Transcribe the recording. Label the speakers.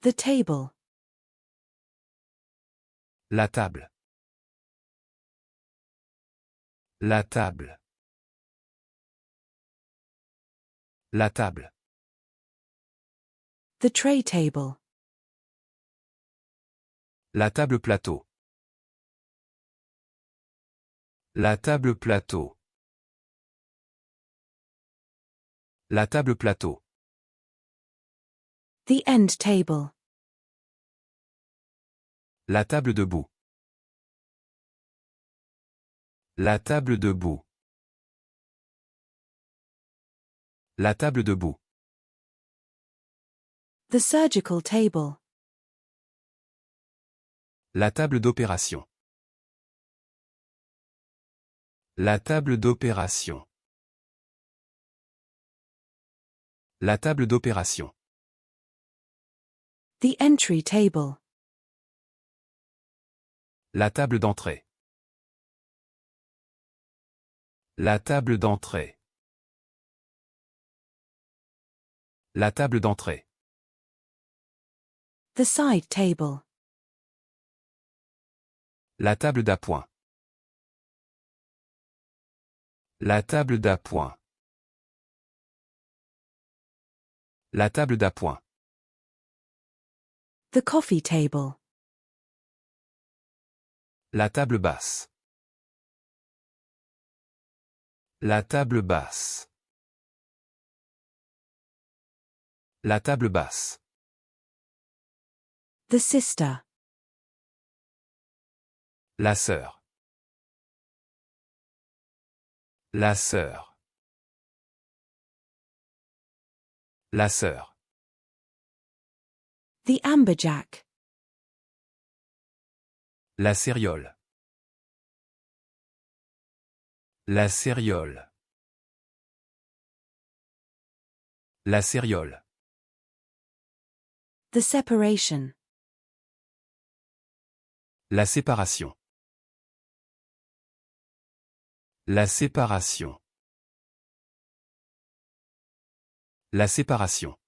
Speaker 1: The table.
Speaker 2: La table. La table. La table.
Speaker 1: The tray table.
Speaker 2: La table plateau. La table plateau. La table plateau.
Speaker 1: The end table.
Speaker 2: La table debout. La table debout. La table debout.
Speaker 1: The surgical table.
Speaker 2: La table d'opération. La table d'opération. La table d'opération.
Speaker 1: The entry table.
Speaker 2: La table d'entrée. La table d'entrée. La table d'entrée.
Speaker 1: The side table.
Speaker 2: La table d'appoint. La table d'appoint. La table d'appoint.
Speaker 1: The coffee table.
Speaker 2: La table basse. La table basse. La table basse.
Speaker 1: The sister.
Speaker 2: La sœur. La sœur. La sœur.
Speaker 1: The amberjack.
Speaker 2: La céréole. La céréole. La céréole.
Speaker 1: The separation.
Speaker 2: La séparation. La séparation. La séparation.